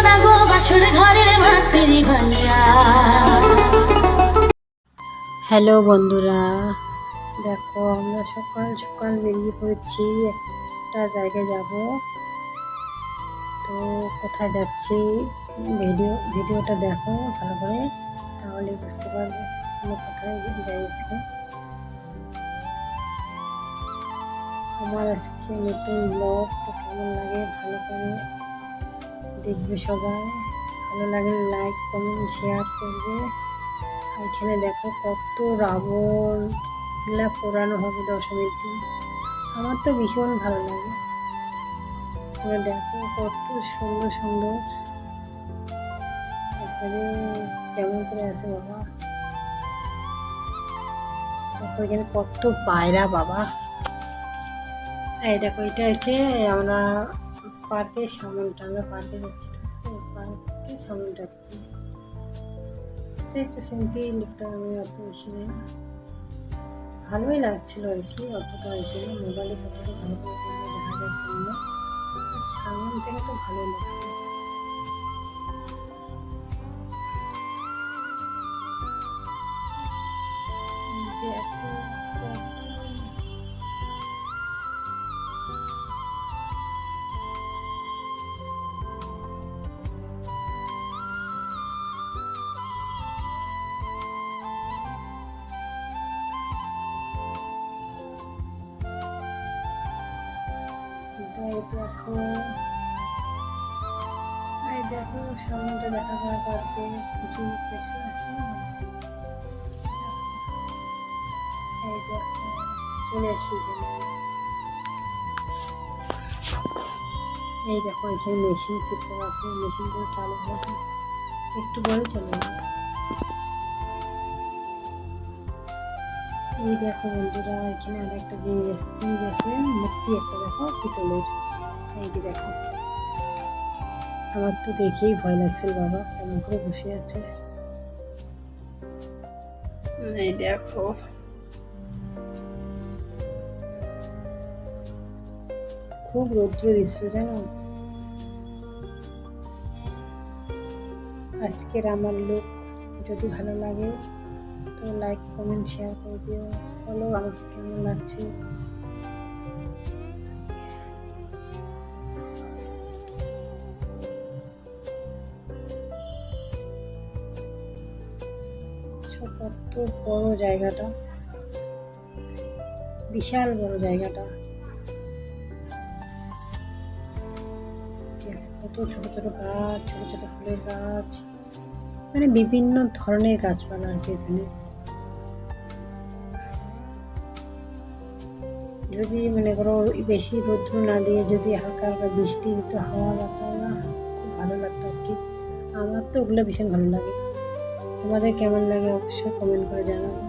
না গো বাসর ঘরের মাতৃ ভাইয়া। হ্যালো বন্ধুরা, দেখো আমরা সকাল সকাল বেরিয়ে পড়েছি, একটা জায়গায় যাব। তো কোথায় যাচ্ছি ভিডিওটা দেখো ভালো করে, তাহলে বুঝতে পারবো আমরা কোথায় যাই আজকে। আমার আজকে নতুন ব্লগটা কেমন লাগে ভালো করে দেখবে সবাই, ভালো লাগলে লাইক কমেন্ট শেয়ার করবে। এখানে দেখো কত রাবণ এগুলা পোড়ানো হবে দশমীর দিন, আমার তো ভীষণ ভালো লাগে। তোমরা দেখো কত সুন্দর সুন্দর একবারে কেমন করে আছে বাবা। দেখো এখানে কত পায়রা বাবা। এই দেখো এটা হচ্ছে আমরা পার্কের সামনটা, আমরা পার্কে যাচ্ছি, পার্কের সামনটা সে একটা সিম্পল একটা, আমি অত বেশি নেই, ভালোই লাগছিল আর কি, অতটা হয়েছে না, মোবাইলে কতটা ভালো করে দেখা যাচ্ছে না, সামনে থেকে তো ভালোই লাগছে। দেখো সামনেটা দেখা যায় পার্কে কিছু পেশা আছে। এই দেখো চলে আসছি, এই দেখো এখানে মেশিন চেক আছে, মেশিনটা চালু হবে একটু পরে চলে যাবে। এই দেখো বন্ধুরা এখানে আর একটা জিনিস আছে, মূর্তি একটা দেখো পিতলের, এই যে দেখো, আমার তো দেখেই ভয় লাগছিল বাবা, কেমন করে বসে আছে। এই দেখো খুব রৌদ্র দিছিল জানো। আজকের আমার লুক যদি ভালো লাগে তো লাইক কমেন্ট শেয়ার করে দিও, বলো আমাকে কেমন লাগছে। কত বড় জায়গাটা, বিশাল বড় জায়গাটা, কত ছোট ছোট গাছ, ছোট ছোট ফুলের গাছ, মানে বিভিন্ন ধরনের গাছপালা আর কি এখানে। যদি মনে করো বেশি রৌদ্র না দিয়ে যদি হালকা হালকা বৃষ্টি দিত, হাওয়া বাতাস, খুব ভালো লাগতো আর কি। আমার তো ওগুলো ভীষণ ভালো লাগে, তোমাদের কেমন লাগে অবশ্যই কমেন্ট করে জানাবো।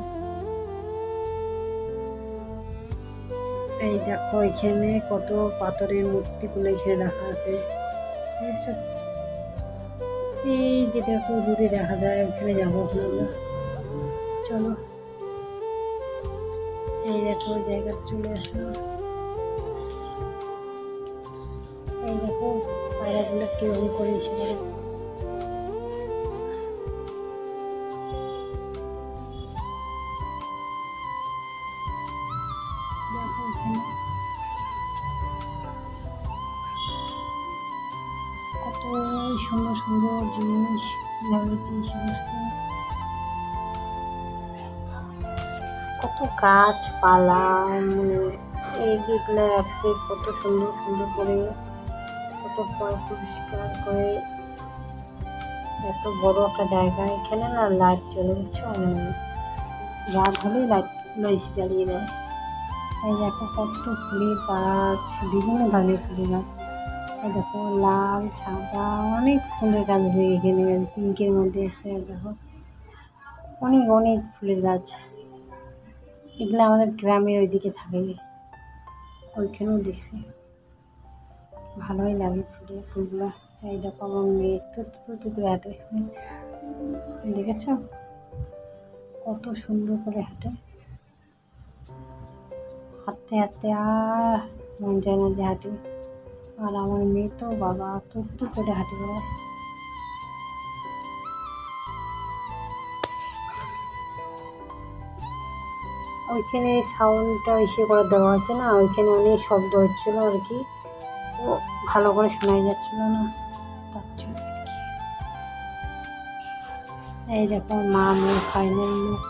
এই দেখো এখানে কত পাথরের মূর্তিগুলো এখানে রাখা আছে, এই যে দেখো দূরে দেখা যায়, ওখানে যাবো আমরা, চলো। এই দেখো ওই জায়গাটা চলে আসলাম, এই দেখো পায়রাগুলো কিরকম করে এসে পড়ে। দেখো এখানে কত সুন্দর সুন্দর জিনিস কিভাবে সমস্ত, কত গাছপালা, মানে এই যেগুলো রাখছে কত সুন্দর সুন্দর করে, কত পরিষ্কার করে, এত বড় একটা জায়গা। এখানে না লাইট জ্বলে, বুঝছো, মানে রাত হলেই লাইটগুলো এসে জ্বালিয়ে দেয়। এই দেখো কত ফুলের গাছ, বিভিন্ন ধরনের ফুলের গাছ, এই দেখো লাল সাদা অনেক ফুলের গাছ আছে এখানে, পিঙ্কের মধ্যে এসে দেখো অনেক অনেক ফুলের গাছ। এগুলো আমাদের গ্রামের ওইদিকে থাকে, ওইখানেও দেখছি, ভালোই লাগে ফুলগুলো। এই দেখো আমার মেয়ে তো করে হাঁটে, দেখেছ কত সুন্দর করে হাঁটে, হাঁটতে হাঁটতে আর মন যায় না যে হাঁটি। আর আমার মেয়ে তো বাবা তো করে হাঁটে বেড়ায়। ওইখানে সাউন্ডটা ইসে করে দেওয়া হচ্ছে না, ওইখানে অনেক শব্দ হচ্ছিলো আর কি, তো ভালো করে শোনাই যাচ্ছিল না, তার জন্য আর কি। এই দেখো মা মেয়ে ফাইনাল লুক।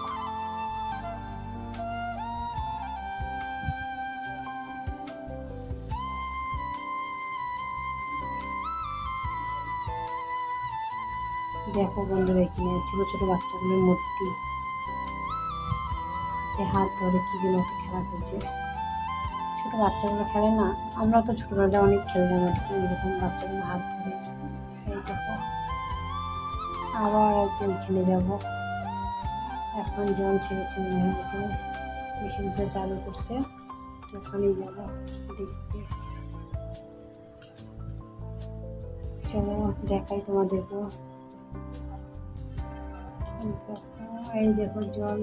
দেখো বন্ধুরা এখানে ছোট ছোট বাচ্চাগুলোর মূর্তি, হাত ধরে কি যেন একটা খেলা করছে। ছোট বাচ্চাগুলো খেলে না, আমরা তো ছোটবেলায় অনেক খেলতাম আর কি, এরকম বাচ্চাগুলো হাত ধরে। এই দেখো আবার একজন খেলে যাব, এখন জল ছেড়েছে মনে হয়, এখানে মেশিনটা চালু করছে, তো ওখানেই যাবো দেখতে। চলো দেখাই তোমাদেরকে। এই দেখো জল,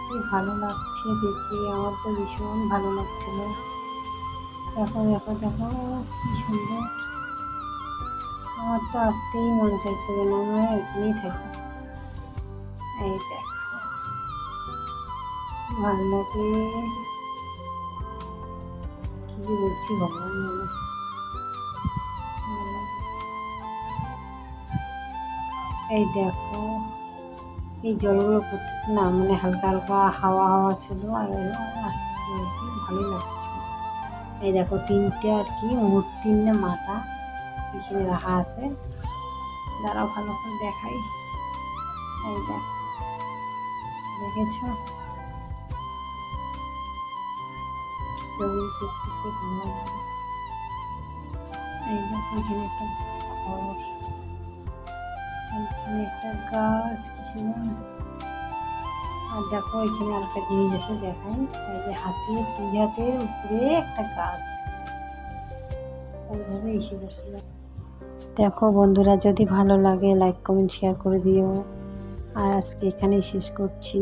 কি ভালো লাগছে দেখে, আমার তো ভীষণ ভালো লাগছিল। দেখো দেখো দেখো কি সুন্দর, আমার তো আসতেই মন চাইছিল না, আমরা এখানেই থাকি। এই দেখো ভালো লাগে, কি যে বলছি ভগবান জানে। এই দেখো এই জলগুলো পড়তেছে না, মানে হালকা হালকা হাওয়া হাওয়া ছিল আর আসছে আর কি, ভালোই লাগছে। এই দেখো তিনটে আর কি মূর্তির না মাথা এখানে রাখা আছে, দাঁড়াও ভালো করে দেখাই। এই দেখো দেখেছ এই দেখো এখানে একটা ঘর, এখানে একটা গাছ কিসে না, আর দেখো এখানে আরেকটা জিনিস আছে দেখাই, এই যে হাতের দুই হাতের উপরে একটা গাছ ওইভাবে এসে করছিল। দেখো বন্ধুরা যদি ভালো লাগে লাইক কমেন্ট শেয়ার করে দিও, আর আজকে এখানেই শেষ করছি।